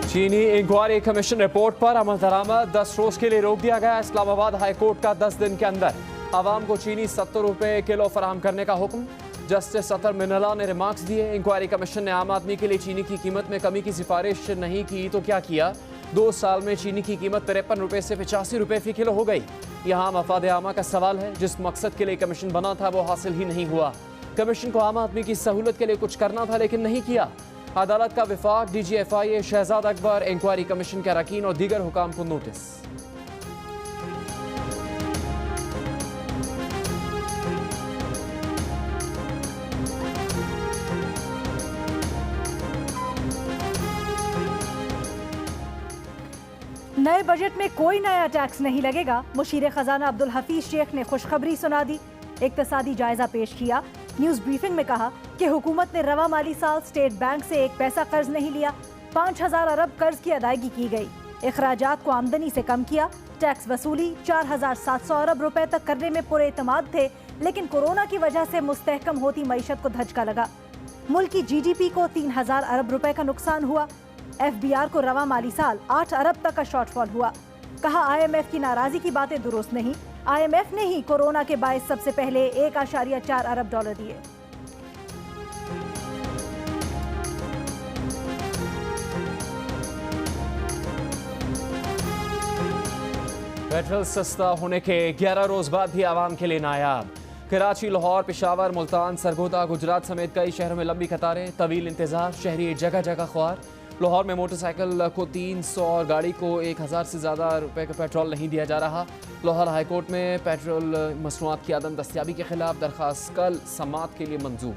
चीनी inquiry commission report पर अमल दरामद 10 रोज के लिए रोक दिया गया। इस्लामाबाद हाई कोर्ट का 10 दिन के अंदर आवाम को चीनी 70 रुपए किलो फराहम करने का हुक्म। जस्टिस अतर मिनला ने रिमार्क्स दिए। इंक्वायरी कमीशन ने आम आदमी के लिए चीनी की कीमत में कमी की सिफारिश नहीं की तो क्या किया? 2 साल में चीनी की कीमत 53 रुपए से 85 रुपए फी किलो हो गई। यहाँ मफाद आमा का सवाल है। जिस मकसद के लिए कमीशन बना था वो हासिल ही नहीं हुआ। कमीशन को आम आदमी की सहूलत के लिए कुछ करना था लेकिन नहीं किया। अदालत का विफाक DGFIA Shahzad Akbar, inquiry commission के अरकान और दीगर हुकाम को नोटिस। नए बजट में कोई नया टैक्स नहीं लगेगा। मुशीर खजाना अब्दुल हफीज शेख ने खुशखबरी सुना दी। इक्तसादी जायजा पेश किया। न्यूज ब्रीफिंग में कहा कि हुकूमत ने रवा माली साल स्टेट बैंक से 1 पैसा कर्ज नहीं लिया। 5000 अरब कर्ज की अदायगी की गई। अखराजात को आमदनी से कम किया। टैक्स वसूली 4700 अरब रुपए तक करने में पूरे एतमाद थे, लेकिन कोरोना की वजह से मुस्तहकम होती मईशत को धचका लगा। मुल्क की GDP को 3000 अरब रुपए का नुकसान हुआ। FBR को रवा माली साल 8 अरब तक का शॉर्टफॉल हुआ। कहा IMF की नाराजगी की बातें दुरुस्त नहीं। IMF ने ही कोरोना के बायस सबसे पहले 1.4 अरब डॉलर दिए। पेट्रोल सस्ता होने के 11 रोज बाद भी आवाम के लिए नायाब। कराची, लाहौर, पेशावर, मुल्तान, सरगोदा, गुजरात समेत कई शहरों में लंबी कतारें, तवील इंतजार, शहरी जगह जगह ख्वार। लाहौर में मोटरसाइकिल को 300 और गाड़ी को 1000 से ज़्यादा रुपए का पेट्रोल नहीं दिया जा रहा। लाहौर हाईकोर्ट में पेट्रोल मसनूआत की अदम दस्तियाबी के खिलाफ दरख्वास्त कल समाअत के लिए मंजूर।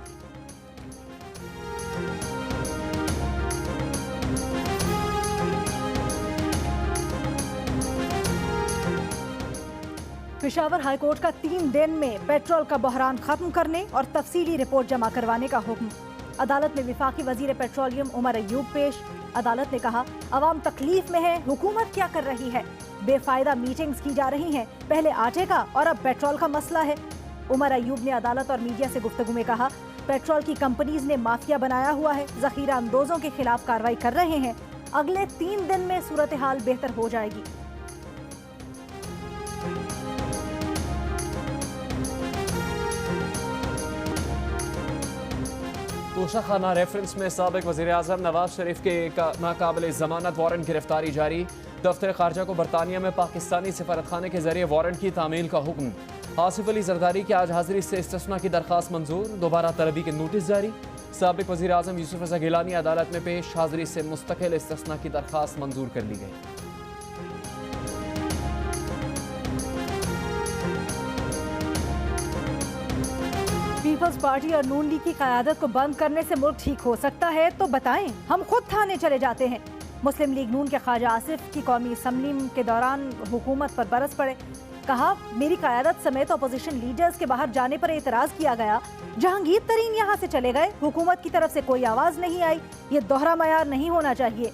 पेशावर हाईकोर्ट का 3 दिन में पेट्रोल का बहरान खत्म करने और तफसीली रिपोर्ट जमा करवाने का हुक्म। अदालत में विफाकी वजीर पेट्रोलियम उमर अयूब पेश। अदालत ने कहा अवाम तकलीफ में है, हुकूमत क्या कर रही है? बेफायदा मीटिंग्स की जा रही हैं। पहले आटे का और अब पेट्रोल का मसला है। उमर अयूब ने अदालत और मीडिया से गुफ्तगू में कहा पेट्रोल की कंपनीज ने माफिया बनाया हुआ है, जखीरा अंदोजों के खिलाफ कार्रवाई कर रहे हैं। अगले 3 दिन में सूरत हाल बेहतर हो जाएगी। तोशाखाना रेफरेंस में साबिक वज़ीर-ए-आज़म नवाज शरीफ के नाकाबिल ज़मानत वारंट गिरफ्तारी जारी। दफ्तर खारजा को बरतानिया में पाकिस्तानी सफारतखाने के जरिए वारंट की तामील का हुक्म। आसिफ अली जरदारी की आज हाजिरी से इस्तिस्ना की दरख्वास्त मंजूर। दोबारा तलबी के नोटिस जारी। साबिक वज़ीर-ए-आज़म यूसुफ रज़ा गिलानी अदालत में पेश। हाजिरी से मुस्तकिल इस्तिस्ना की दरख्वास्त मंजूर कर ली गई। पीपल्स पार्टी और नून लीग की क़यादत को बंद करने से मुल्क ठीक हो सकता है तो बताएं, हम खुद थाने चले जाते हैं। मुस्लिम लीग नून के ख्वाजा आसिफ की कौमी असम्बली के दौरान हुकूमत पर बरस पड़े। कहा मेरी क़यादत समेत अपोजिशन लीडर्स के बाहर जाने पर एतराज़ किया गया। जहांगीर तरीन यहाँ से चले गए, हुकूमत की तरफ से कोई आवाज़ नहीं आई। ये दोहरा मयार नहीं होना चाहिए।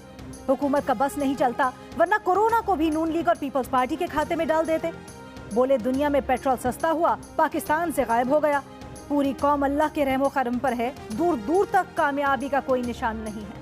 हुकूमत का बस नहीं चलता, वरना कोरोना को भी नून लीग और पीपल्स पार्टी के खाते में डाल देते। बोले दुनिया में पेट्रोल सस्ता हुआ, पाकिस्तान से गायब हो गया। पूरी कौम अल्लाह के रहमो करम पर है, दूर दूर तक कामयाबी का कोई निशान नहीं है।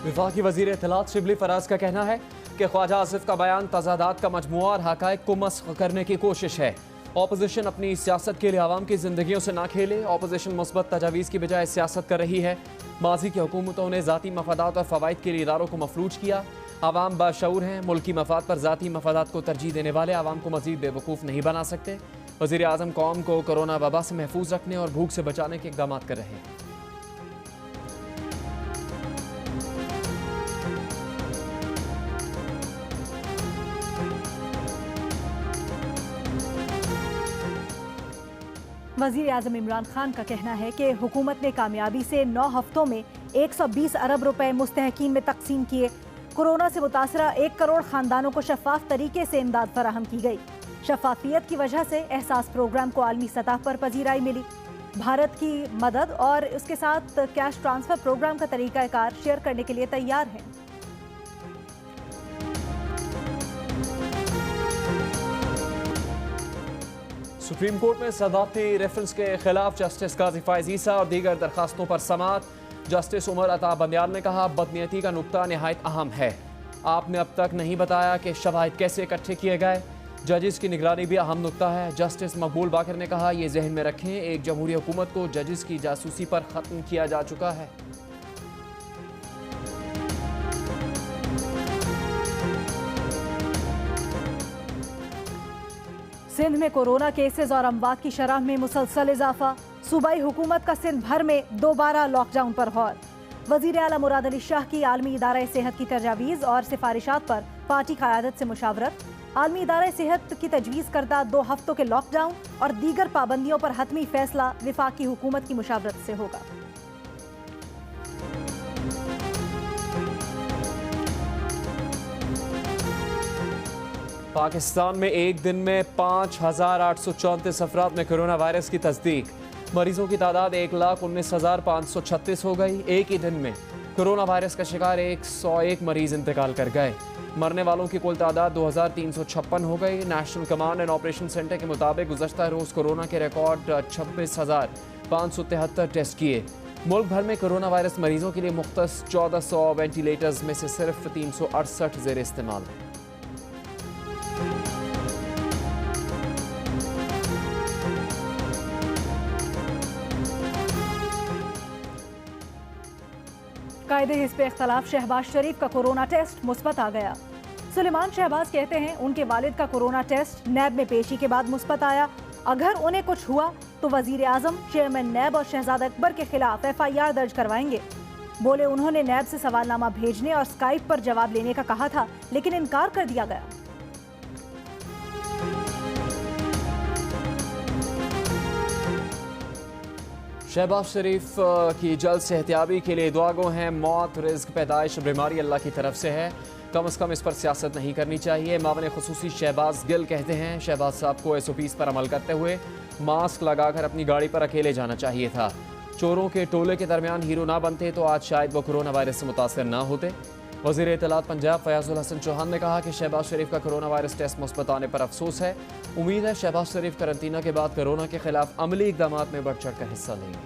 विफाकी वजीर इत्तलात शिबली फराज का कहना है कि ख्वाजा आसिफ का बयान तजादात का मजमुआ और हकायक को मस्ख करने की कोशिश है। ऑपोजिशन अपनी सियासत के लिए आवाम की जिंदगियों से ना खेले। ऑपोजिशन मुस्बत तजावीज़ की बजाय सियासत कर रही है। माजी की हुकूमतों ने ज़ाती मफादात और फ़वाइद के लिए इदारों को मफलूज किया। आवाम बाशऊर हैं। मुल्की मफाद पर ज़ाती मफादात को तरजीह देने वाले आवाम को मज़ीद बेवकूफ़ नहीं बना सकते। वज़ीर आज़म कौम को कोरोना वबा से महफूज रखने और भूख से बचाने के इक़दाम कर रहे हैं। वज़ीर आज़म इमरान खान का कहना है कि हुकूमत ने कामयाबी से 9 हफ्तों में 120 अरब रुपए मुस्तहकीन में तकसीम किए। कोरोना से मुतासरा 1 करोड़ ख़ानदानों को शफाफ तरीके से इमदाद फराहम की गई। शफाफियत की वजह से एहसास प्रोग्राम को आलमी सतह पर पजीराई मिली। भारत की मदद और उसके साथ कैश ट्रांसफ़र प्रोग्राम का तरीक़ाकार शेयर करने के लिए तैयार है। सुप्रीम कोर्ट में सदाकती रेफरेंस के खिलाफ जस्टिस काजी फायज ईसा और दीगर दरखास्तों पर समाअत। जस्टिस उमर अता बंदियाल ने कहा, बदनीयती का नुक्ता नहायत अहम है। आपने अब तक नहीं बताया कि शवाहिद कैसे इकट्ठे किए गए। जजिस की निगरानी भी अहम नुक्ता है। जस्टिस मकबूल बाकर ने कहा, ये जहन में रखें, एक जमहूरी हुकूमत को जजिस की जासूसी पर खत्म किया जा चुका है। सिंध में कोरोना केसेस और अमवात की शरह में मुसलसल इजाफा। सूबाई हुकूमत का सिंध भर में दोबारा लॉकडाउन पर गौर। वजीर आला मुराद अली शाह की आलमी इदारा सेहत की तजावीज़ और सिफारिशात पर पार्टी क़यादत से मुशावरत। आलमी इदारा सेहत की तजवीज़ करदा 2 हफ्तों के लॉकडाउन और दीगर पाबंदियों पर हतमी फैसला विफाकी हुकूमत की मुशावरत से होगा। पाकिस्तान में एक दिन में 5,834 अफराद में कोरोना वायरस की तस्दीक। मरीजों की तादाद 1,19,536 हो गई। एक ही दिन में कोरोना वायरस का शिकार 101 मरीज इंतकाल कर गए। मरने वालों की कुल तादाद 2,356 हो गई। National command and operation centre के मुताबिक गुज़श्ता रोज़ कोरोना के रिकॉर्ड 26,573 टेस्ट किए। मुल्क भर में कोरोना वायरस मरीजों के लिए मुख्तस 1,400 वेंटिलेटर्स में से सिर्फ 368 ज़ेर इस्तेमाल हैं। कायदे हिस्ब इख्तलाफ शहबाज शरीफ का कोरोना टेस्ट मुस्बत आ गया। सुलेमान शहबाज कहते हैं, उनके वालिद का कोरोना टेस्ट नैब में पेशी के बाद मुस्बत आया। अगर उन्हें कुछ हुआ तो वजीर आजम, चेयरमैन नैब और शहजादा अकबर के खिलाफ FIR दर्ज करवाएंगे। बोले, उन्होंने नैब से सवालनामा भेजने और स्काइप पर जवाब लेने का कहा था, लेकिन इनकार कर दिया गया। शहबाज शरीफ की जल्द सेहतियाबी के लिए दुआ गो हैं। मौत, रिस्क, पैदाइश, बीमारी अल्लाह की तरफ से है। कम अज़ कम इस पर सियासत नहीं करनी चाहिए। मावन खुसूसी शहबाज गिल कहते हैं, शहबाज साहब को SOPs पर अमल करते हुए मास्क लगाकर अपनी गाड़ी पर अकेले जाना चाहिए था। चोरों के टोले के दरमियान हीरो ना बनते तो आज शायद वो कोरोना वायरस से मुतासर ना होते। वज़ीर इत्तलात पंजाब फयाजुल हसन चौहान ने कहा कि शहबाज शरीफ का कोरोना वायरस टेस्ट मुस्बत आने पर अफसोस है। उम्मीद है शहबाज शरीफ करंतना के बाद कोरोना के खिलाफ अमली इक़दामात में बढ़ चढ़ कर हिस्सा लेंगे।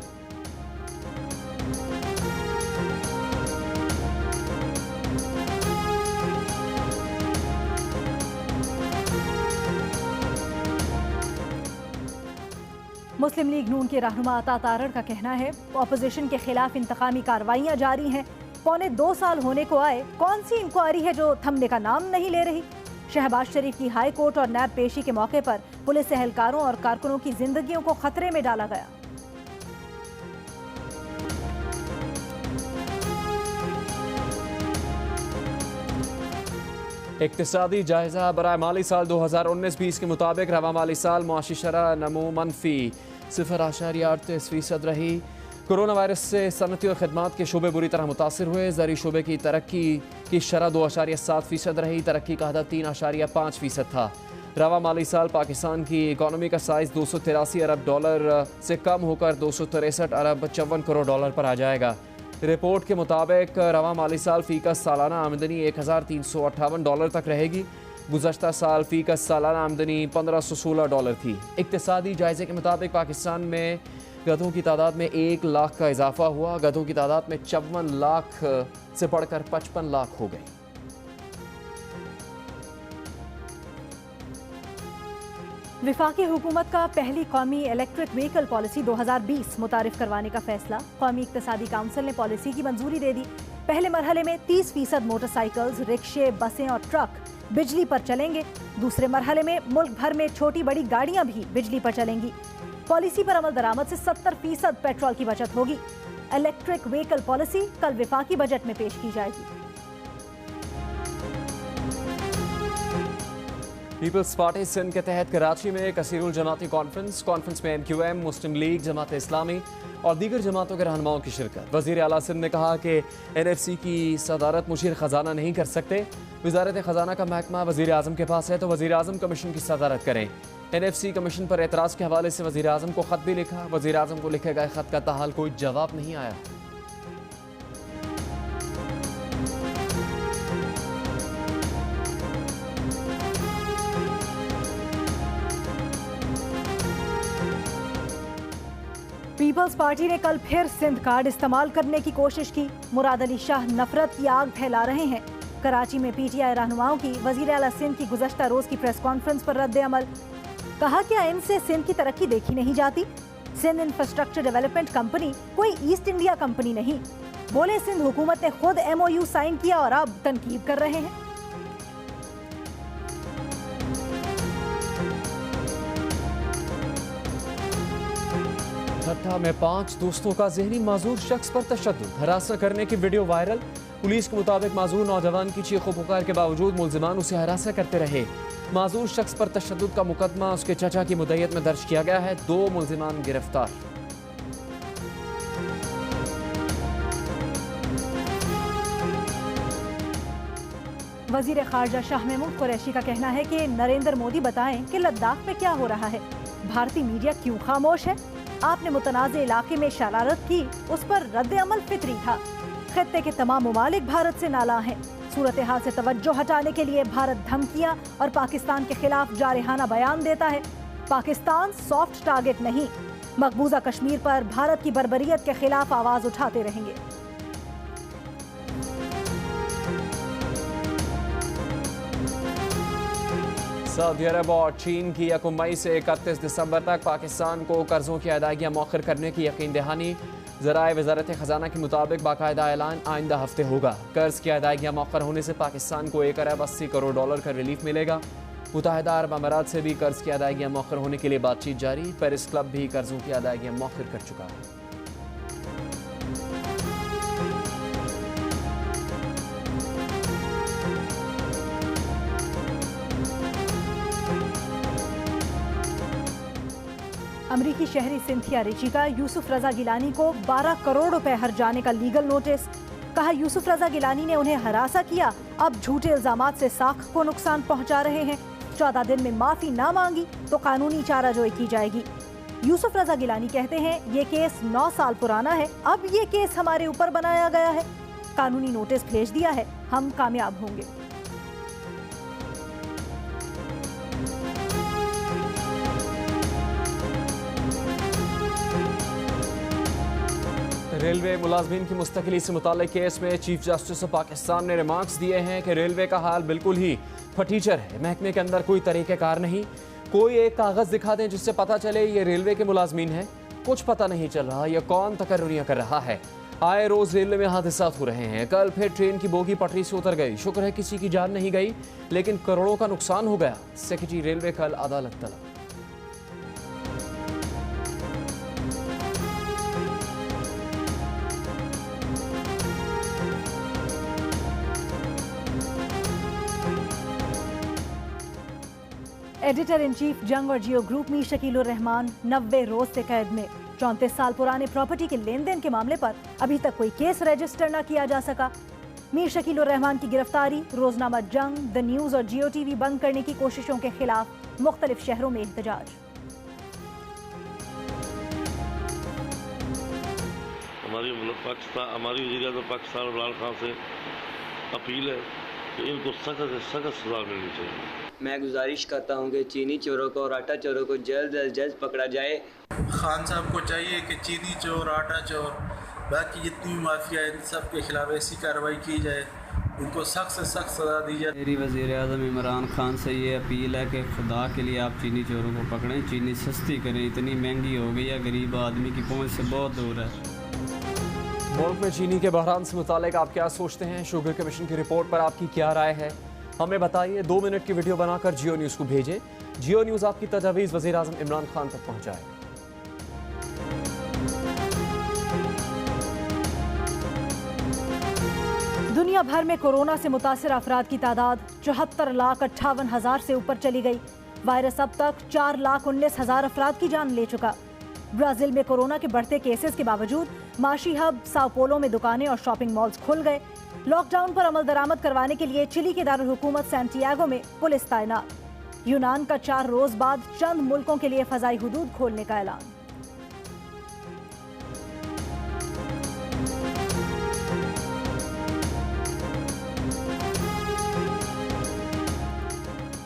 मुस्लिम लीग नून के रहनुमा अता तारड़ का कहना है, अपोजिशन के खिलाफ इंतकामी कार्रवाइयां जारी हैं। 2.25 साल होने को आए, कौन सी इंक्वायरी है जो थमने का नाम नहीं ले रही। शहबाज शरीफ की हाई कोर्ट और नैब पेशी के मौके पर पुलिस एहलकारों और कारकुनों की जिंदगियों को खतरे में डाला गया। इक्तिसादी जायजा बराए माली साल 2019-20 के मुताबिक रवा माली साल मुआशी शरह नमो मनफी 0.38% रही। कोरोना वायरस से सनती और खदमात के शोबे बुरी तरह मुतासर हुए। ज़री शोबे की तरक्की की शरह 2.7% रही। तरक्की का हदफ 3.5% था। रवा माली साल पाकिस्तान की इकॉनमी का साइज़ $283 अरब से कम होकर $263 अरब 54 करोड़ पर आ जाएगा। रिपोर्ट के मुताबिक रवा माली साल फ़ीकस सालाना आमदनी $1,358 तक रहेगी। गुज़श्ता साल फ़ीकस सालाना आमदनी $1,516 थी। इक्तिसादी जायजे के मुताबिक पाकिस्तान में गधों की तादाद में 1 लाख का इजाफा हुआ। गधों की तादाद में 54 लाख से बढ़कर 55 लाख हो गई। विफाकी हुकूमत का पहली कौमी इलेक्ट्रिक व्हीकल पॉलिसी 2020 मुतारिफ करवाने का फैसला। कौमी इक्तिसादी काउंसिल ने पॉलिसी की मंजूरी दे दी। पहले मरहले में 30% मोटरसाइकिल्स, रिक्शे, बसें और ट्रक बिजली पर चलेंगे। दूसरे मरहले में मुल्क भर में छोटी बड़ी गाड़ियां भी बिजली पर चलेंगी। पॉलिसी पर अमल दरामद से 70% पेट्रोल की बचत होगी। इलेक्ट्रिक व्हीकल पॉलिसी कल विफाकी बजट में पेश की जाएगी। पीपल्स पार्टी सिंध के तहत कराची में कसीरुल जमाती कॉन्फ्रेंस में NQM, मुस्लिम लीग, जमात इस्लामी और दीगर जमातों के रहनुमाओं की शिरकत। वज़ीर आला सिंध ने कहा कि NFC की सदारत मुशीर ख़जाना नहीं कर सकते। वज़ारत ख़जाना का महकमा वज़ीर आज़म के पास है तो वज़ीर आज़म कमीशन की सदारत करें। NFC कमीशन पर एतराज़ के हवाले से वज़ीर आज़म को ख़त भी लिखा। वज़ीर आज़म को लिखे गए ख़त का ताहाल कोई जवाब नहीं आया। पीपल्स पार्टी ने कल फिर सिंध कार्ड इस्तेमाल करने की कोशिश की। मुराद अली शाह नफरत की आग फैला रहे हैं। कराची में पीटीआई रहनुमाओं की वजीर आला सिंध की गुज़श्ता रोज की प्रेस कॉन्फ्रेंस पर रद्द अमल। कहा क्या इनसे सिंध की तरक्की देखी नहीं जाती? सिंध इंफ्रास्ट्रक्चर डेवलपमेंट कंपनी कोई ईस्ट इंडिया कंपनी नहीं। बोले सिंध हुकूमत ने खुद MOU साइन किया और अब तनकीद कर रहे हैं। ठट्ठा में 5 दोस्तों का ज़हनी माजूर शख्स पर तशद्दुद, हरासा करने की वीडियो वायरल। पुलिस के मुताबिक माजूर नौजवान की चीखों पुकार के बावजूद मुल्जिमान उसे हरासा करते रहे। माजूर शख्स पर तशद्दुद का मुकदमा उसके चचा की मुद्दत में दर्ज किया गया है। 2 मुल्जिमान गिरफ्तार। वजीर खारजा शाह महमूद कुरैशी का कहना है कि नरेंद्र मोदी बताएं कि लद्दाख में क्या हो रहा है। भारतीय मीडिया क्यों खामोश है? आपने मुतनाज़ इलाके में शरारत की, उस पर रद्द अमल फितरी था। खत्ते के तमाम ममालिक भारत से नाला हैं। सूरत हाल से तवज्जो हटाने के लिए भारत धमकियां और पाकिस्तान के खिलाफ जारहाना बयान देता है। पाकिस्तान सॉफ्ट टारगेट नहीं। मकबूजा कश्मीर पर भारत की बर्बरियत के खिलाफ आवाज उठाते रहेंगे। सऊदी अरब और चीन की 1 मई से 31 दिसंबर तक पाकिस्तान को कर्जों की अदायगियाँ मौखर करने की यकीन दहानी। ज़राए वज़ारत ख़जाना के मुताबिक बाकायदा ऐलान आइंदा हफ्ते होगा। कर्ज की अदायगियाँ मौखर होने से पाकिस्तान को $1 अरब 80 करोड़ का रिलीफ मिलेगा। मुत्तहिदा अरब अमारात से भी कर्ज की अदायगियाँ मौखर होने के लिए बातचीत जारी। पेरिस क्लब भी कर्जों की अदायगियाँ मौखर कर चुका है। अमरीकी शहरी सिंथिया रिची का यूसुफ रजा गिलानी को 12 करोड़ रुपए हर जाने का लीगल नोटिस। कहा यूसुफ रजा गिलानी ने उन्हें हरासा किया, अब झूठे इल्जामात से साख को नुकसान पहुंचा रहे हैं। 14 दिन में माफी ना मांगी तो कानूनी चाराजोई की जाएगी। यूसुफ रजा गिलानी कहते हैं ये केस 9 साल पुराना है, अब ये केस हमारे ऊपर बनाया गया है। कानूनी नोटिस भेज दिया है, हम कामयाब होंगे। रेलवे मुलाजमीन की मुस्तकिली से मुताल्लिक केस में चीफ जस्टिस ऑफ पाकिस्तान ने रिमार्क्स दिए हैं कि रेलवे का हाल बिल्कुल ही फटीचर है। महकमे के अंदर कोई तरीक़ेकार नहीं। कोई एक कागज़ दिखा दें जिससे पता चले ये रेलवे के मुलाजमीन हैं। कुछ पता नहीं चल रहा ये कौन तकर्रुरियाँ कर रहा है। आए रोज़ रेलवे में हादसा हो रहे हैं। कल फिर ट्रेन की बोगी पटरी से उतर गई। शुक्र है किसी की जान नहीं गई, लेकिन करोड़ों का नुकसान हो गया। सेक्रेटरी रेलवे कल अदालत तलब। एडिटर इन चीफ जंग और जियो ग्रुप मीर शकीलुर रहमान 90 रोज से कैद में। 34 साल पुराने प्रॉपर्टी के लेन देन के मामले पर अभी तक कोई केस रजिस्टर न किया जा सका। मीर शकीलुर रहमान की गिरफ्तारी, रोजनामा जंग, द न्यूज और जियो टीवी बंद करने की कोशिशों के खिलाफ मुख्तलिफ शहरों में एहतजाज। हमारी वज़ीर-ए-आज़म पाकिस्तान इमरान खान से अपील है कि इनको सख्त से सख्त सजा मिलनी चाहिए। मैं गुजारिश करता हूँ कि चीनी चोरों को और आटा चोरों को जल्द अज जल्द पकड़ा जाए। खान साहब को चाहिए कि चीनी चोर, आटा चोर, बाकी जितनी माफिया है इन सब के खिलाफ ऐसी कार्रवाई की जाए, उनको सख्त से सख्त सजा दी जाए। मेरी वज़ीर-ए-आज़म इमरान खान से ये अपील है कि खुदा के लिए आप चीनी चोरों को पकड़ें, चीनी सस्ती करें। इतनी महंगी हो गई है, गरीब आदमी की पहुँच से बहुत दूर है। मुल्क में चीनी के बहरान से मुतालिक आप क्या सोचते हैं? शुगर कमीशन की रिपोर्ट पर आपकी क्या राय है? हमें बताइए। 2 मिनट की वीडियो बनाकर जियो न्यूज़ को भेजें। जियो न्यूज़ आपकी तजवीज़ वज़ीर आज़म इमरान खान तक पहुँचाए। दुनिया भर में कोरोना से मुतासिर अफराद की तादाद 74,58,000 से ऊपर चली गई। वायरस अब तक 4,19,000 अफराद की जान ले चुका। ब्राजील में कोरोना के बढ़ते केसेस के बावजूद माशी हब साओ पोलो में दुकानें और शॉपिंग मॉल्स खुल गए। लॉकडाउन पर अमल दरामद करवाने के लिए चिली के दारुल हुकूमत सैंटियागो में पुलिस तैनात। यूनान का 4 रोज बाद चंद मुल्कों के लिए फजाई हुदूद खोलने का ऐलान।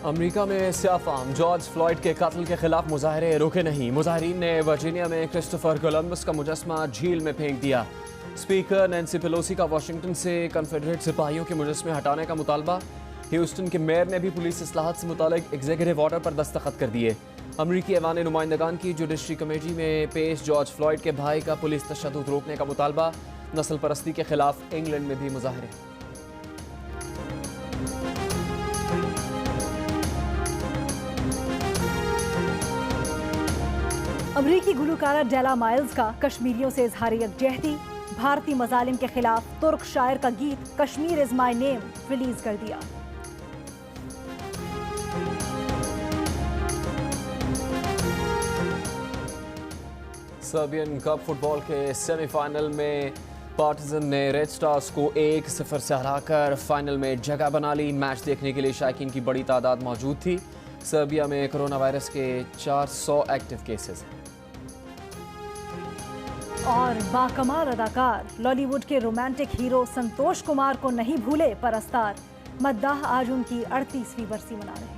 अमेरिका में स्याफाम जॉर्ज फ्लॉयड के कत्ल के खिलाफ मुजाहरे रुके नहीं। मुजाहरीन ने वर्जीनिया में क्रिस्टोफर कोलंबस का मुजस्मा झील में फेंक दिया। स्पीकर नैन्सी पेलोसी का वाशिंगटन से कन्फेडरेट सिपाहियों के मुजस्मे हटाने का मुतालबा। ह्यूस्टन के मेयर ने भी पुलिस इस्लाहत से मुतालिक एग्जीक्यूटिव ऑर्डर पर दस्तखत कर दिए। अमरीकी ऐवान नुमाइंदगान की जुडिशरी कमेटी में पेश जॉर्ज फ्लॉयड के भाई का पुलिस तशद्दुद रोकने का मुतालबा। नस्ल परस्ती के खिलाफ इंग्लैंड में भी मुजाहरे। अमरीकी गुलकारा डेला माइल्स का कश्मीरियों से इजहार यकजहती। भारतीय मजालिम के खिलाफ तुर्क शायर का गीत Kashmir is my name release कर दिया। सर्बियन कप फुटबॉल के सेमीफाइनल में पार्टिजन ने रेड स्टार्स को 1-0 से हराकर फाइनल में जगह बना ली। मैच देखने के लिए शायकीन की बड़ी तादाद मौजूद थी। सर्बिया में कोरोना वायरस के 400 एक्टिव केसेस हैं। और बाकमाल अदाकार लॉलीवुड के रोमांटिक हीरो संतोष कुमार को नहीं भूले परस्तार। मद्दाह आज उनकी 38वीं बरसी मना रहे हैं।